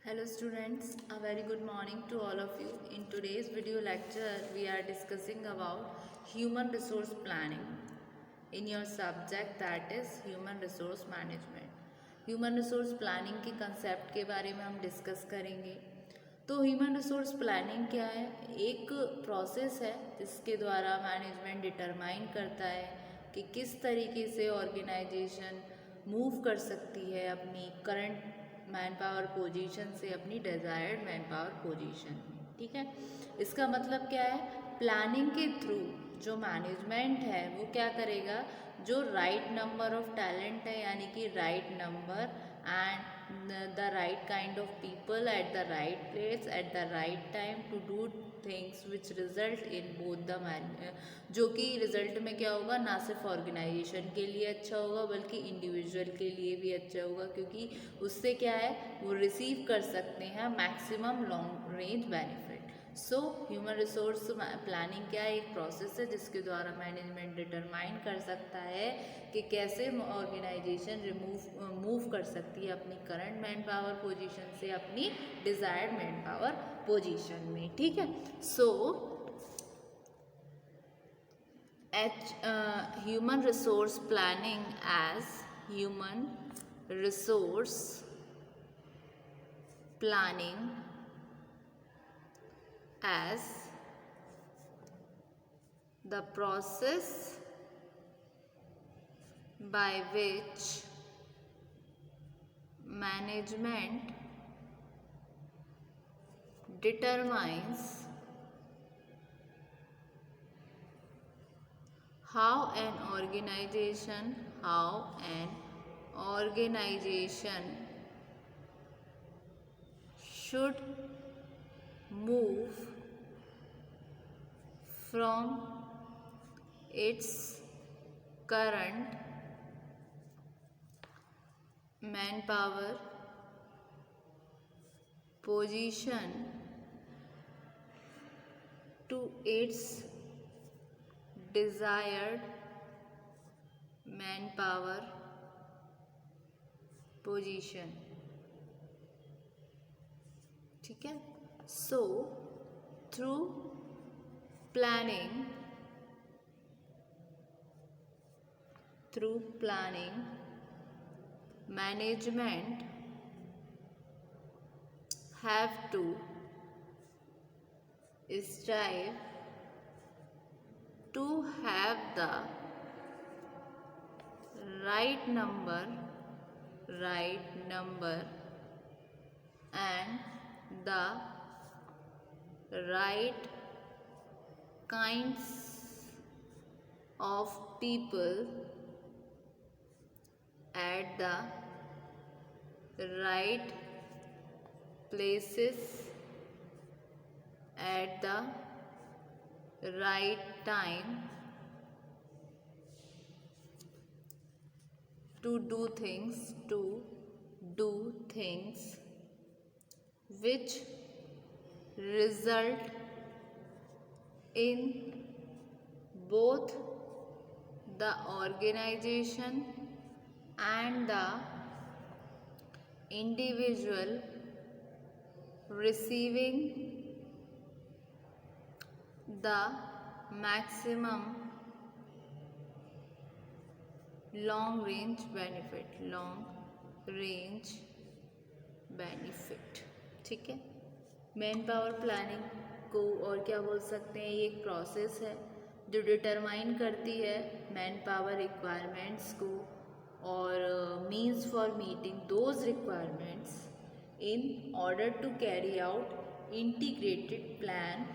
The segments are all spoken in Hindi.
Hello students, a very good morning to all of you. In today's video lecture, we are discussing about human resource planning in your subject that is human resource management. Human resource planning के concept के बारे में हम discuss करेंगे. तो ह्यूमन रिसोर्स प्लानिंग क्या है? एक प्रोसेस है जिसके द्वारा मैनेजमेंट डिटरमाइन करता है कि किस तरीके से ऑर्गेनाइजेशन मूव कर सकती है अपनी करंट मैन पावर पोजीशन से अपनी डिज़ायर्ड मैन पावर पोजीशन में. ठीक है, इसका मतलब क्या है? प्लानिंग के थ्रू जो मैनेजमेंट है वो क्या करेगा, जो राइट नंबर ऑफ टैलेंट है यानी कि right number and the right kind of people at the right place at the right time to do things which result in both the जो कि रिजल्ट में क्या होगा, ना सिर्फ ऑर्गेनाइजेशन के लिए अच्छा होगा बल्कि इंडिविजुअल के लिए भी अच्छा होगा, क्योंकि उससे क्या है वो रिसीव कर सकते हैं maximum long range benefit. So human resource planning क्या है? एक प्रोसेस है जिसके द्वारा मैनेजमेंट डिटरमाइन कर सकता है कि कैसे ऑर्गेनाइजेशन मूव कर सकती है अपनी करंट मैन पावर पोजीशन से अपनी डिज़ायर्ड मैन पावर पोजीशन में. ठीक है, सो human resource planning as human resource planning as the process by which management determines how an organization should move from its current manpower position to its desired manpower position. ठीक है, so through planning management have to strive to have the right number and the right kinds of people at the right places at the right time to do things which result in both the organization and the individual receiving the maximum long range benefit. ठीक है, मैन पावर प्लानिंग को और क्या बोल सकते हैं? ये एक प्रोसेस है जो डिटरमाइन करती है मैन पावर रिक्वायरमेंट्स को और means for meeting those requirements in order to carry out integrated plan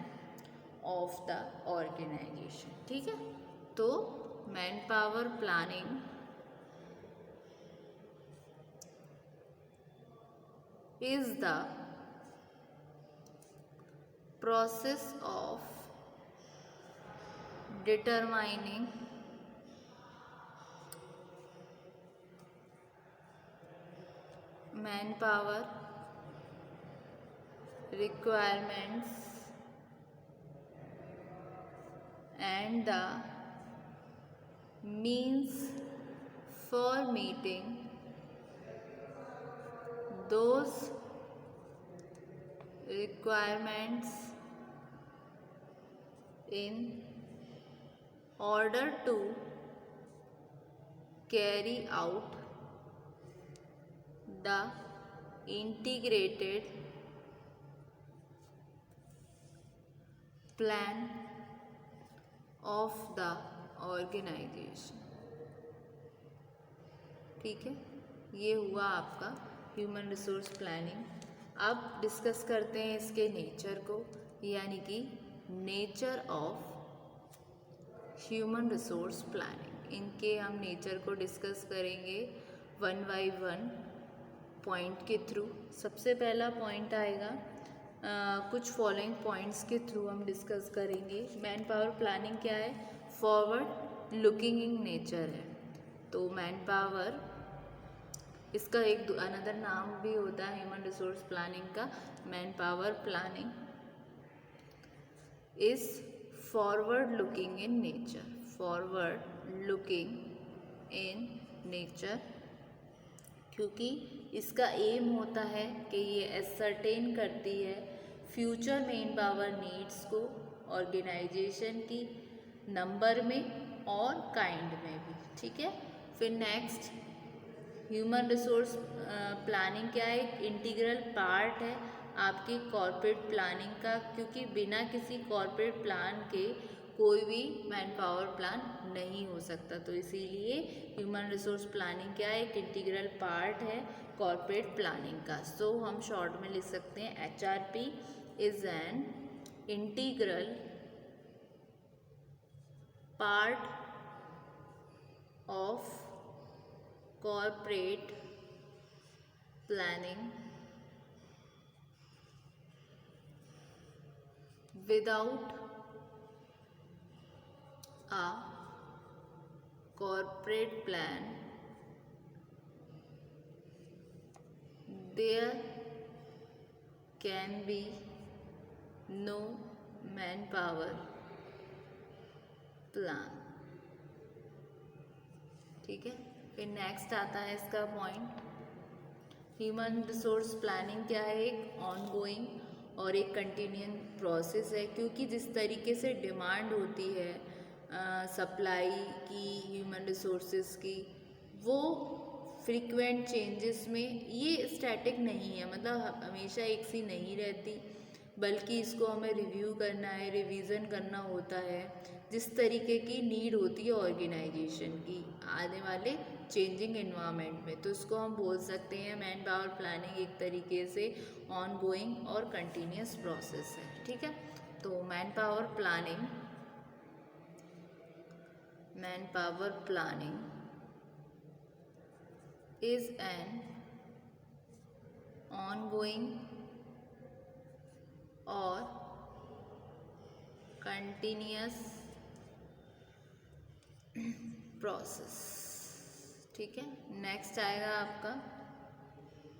of the organisation. ठीक है, तो manpower planning is the process of determining manpower requirements and the means for meeting those requirements in order to carry out the integrated plan of the organization। ठीक है, ये हुआ आपका ह्यूमन रिसोर्स प्लानिंग। अब डिस्कस करते हैं इसके नेचर को, यानी कि nature of human resource planning. इनके हम नेचर को डिस्कस करेंगे वन बाय वन पॉइंट के थ्रू। सबसे पहला पॉइंट आएगा, कुछ फॉलोइंग पॉइंट्स के थ्रू हम डिस्कस करेंगे। मैन पावर प्लानिंग क्या है? फॉरवर्ड लुकिंग इन नेचर है। तो मैन पावर, इसका एक अनदर नाम भी होता है ह्यूमन रिसोर्स प्लानिंग का। Man power planning is forward looking in nature. Forward looking in nature, क्योंकि इसका एम होता है कि ये एसर्टेन करती है फ्यूचर मैन पावर नीड्स को ऑर्गेनाइजेशन की नंबर में और काइंड में भी। ठीक है, फिर नेक्स्ट, ह्यूमन रिसोर्स प्लानिंग क्या है? एक इंटीग्रल पार्ट है आपकी कॉर्पोरेट प्लानिंग का, क्योंकि बिना किसी कॉर्पोरेट प्लान के कोई भी मैन पावर प्लान नहीं हो सकता। तो इसीलिए ह्यूमन रिसोर्स प्लानिंग क्या है? एक इंटीग्रल पार्ट है कॉर्पोरेट प्लानिंग का। सो हम शॉर्ट में लिख सकते हैं HRP is an integral part of corporate planning। Without a corporate plan, there can be no manpower plan। ठीक है, फिर नेक्स्ट आता है इसका पॉइंट, ह्यूमन रिसोर्स प्लानिंग क्या है? एक ऑनगोइंग और एक कंटिन्यूइंग प्रोसेस है, क्योंकि जिस तरीके से डिमांड होती है सप्लाई की ह्यूमन रिसोर्सेज की, वो फ्रीक्वेंट चेंजेस में, ये स्टैटिक नहीं है, मतलब हमेशा एक सी नहीं रहती, बल्कि इसको हमें रिव्यू करना है, रिवीजन करना होता है जिस तरीके की नीड होती है ऑर्गेनाइजेशन की आने वाले चेंजिंग एनवायरनमेंट में। तो इसको हम बोल सकते हैं मैन पावर प्लानिंग एक तरीके से ऑनगोइंग और कंटिन्यूस प्रोसेस है। ठीक है, तो manpower planning is an ongoing और कंटिन्यूस प्रोसेस। ठीक है, नेक्स्ट आएगा आपका,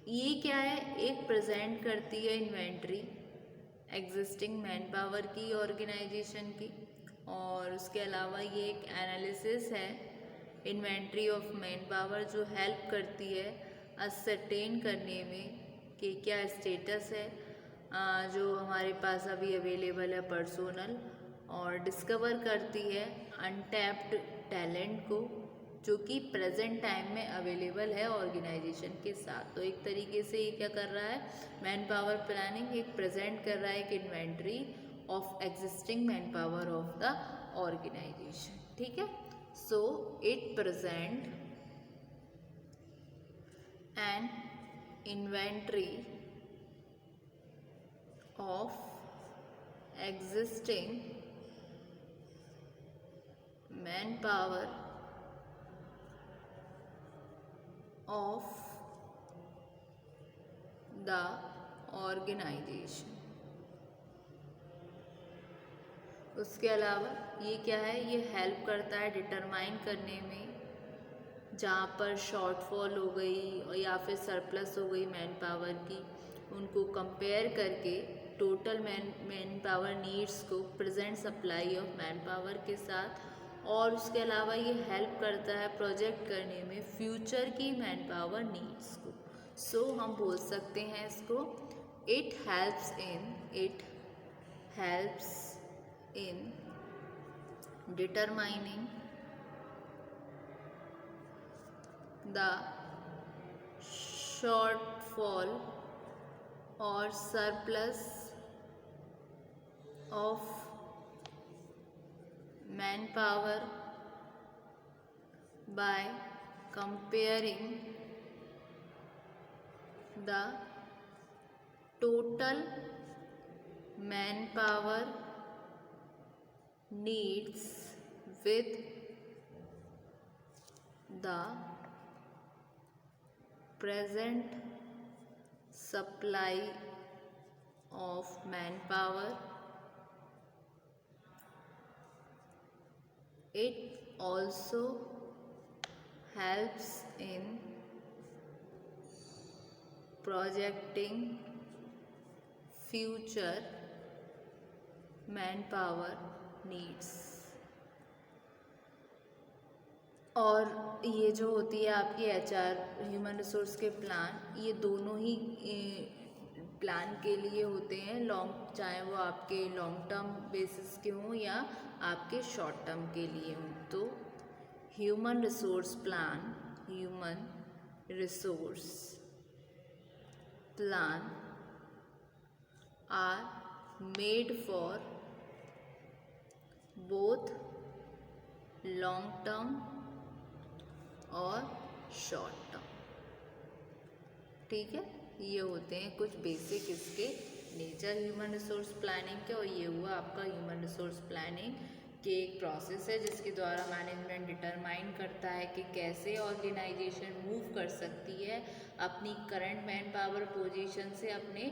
ये क्या है? एक प्रेजेंट करती है इन्वेंट्री एग्जिस्टिंग मैन पावर की ऑर्गेनाइजेशन की, और उसके अलावा ये एक एनालिसिस है इन्वेंट्री ऑफ मैन पावर, जो हेल्प करती है असरटेन करने में कि क्या स्टेटस है जो हमारे पास अभी अवेलेबल है पर्सोनल, और डिस्कवर करती है अनटैप्ड टैलेंट को जो कि प्रेजेंट टाइम में अवेलेबल है ऑर्गेनाइजेशन के साथ। तो एक तरीके से ये क्या कर रहा है? मैन पावर प्लानिंग एक प्रेजेंट कर रहा है एक inventory of existing manpower of the organisation. ठीक है, so it present an inventory of existing manpower of the organization। उसके अलावा ये क्या है? ये हेल्प करता है डिटरमाइन करने में जहाँ पर शॉर्टफॉल हो गई और या फिर सरप्लस हो गई मैन पावर की, उनको कंपेयर करके टोटल मैन पावर नीड्स को present supply of man power के साथ, और उसके अलावा ये हेल्प करता है प्रोजेक्ट करने में फ्यूचर की मैन पावर नीड्स को। सो हम बोल सकते हैं इसको It helps in determining the shortfall or surplus of manpower by comparing the total manpower needs with the present supply of manpower. It also helps in projecting future manpower needs. और ये जो होती है आपकी HR ह्यूमन रिसोर्स के प्लान, ये दोनों ही प्लान के लिए होते हैं लॉन्ग, चाहे वो आपके लॉन्ग टर्म बेसिस के हों या आपके शॉर्ट टर्म के लिए हों. तो human resource plan are made for both long term और शॉर्ट टर्म. ठीक है, ये होते हैं कुछ बेसिक इसके नेचर ह्यूमन रिसोर्स प्लानिंग के. और ये हुआ आपका ह्यूमन रिसोर्स प्लानिंग के एक प्रोसेस है जिसके द्वारा मैनेजमेंट डिटरमाइन करता है कि कैसे ऑर्गेनाइजेशन मूव कर सकती है अपनी करंट मैन पावर पोजीशन से अपने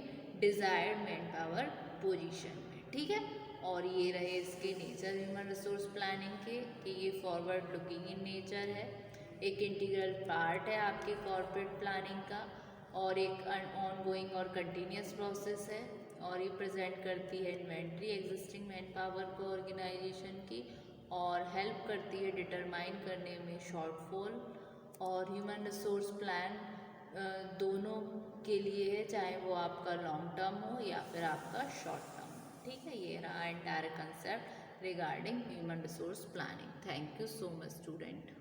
डिज़ायर्ड मैन पावर पोजीशन में. ठीक है, और ये रहे इसके नेचर ह्यूमन रिसोर्स प्लानिंग के कि ये फॉरवर्ड लुकिंग इन नेचर है, एक इंटीग्रल पार्ट है आपके कॉर्पोरेट प्लानिंग का, और एक ऑनगोइंग और कंटिन्यूस प्रोसेस है. और ये प्रेजेंट करती है इन्वेंट्री एग्जिस्टिंग मैन पावर को ऑर्गेनाइजेशन की, और हेल्प करती है डिटरमाइन करने में शॉर्टफॉल. और ह्यूमन रिसोर्स प्लान दोनों के लिए है, चाहे वो आपका लॉन्ग टर्म हो या फिर आपका शॉर्ट टर्म हो. ठीक है, ये रहा entire concept regarding human resource planning. Thank you so much student.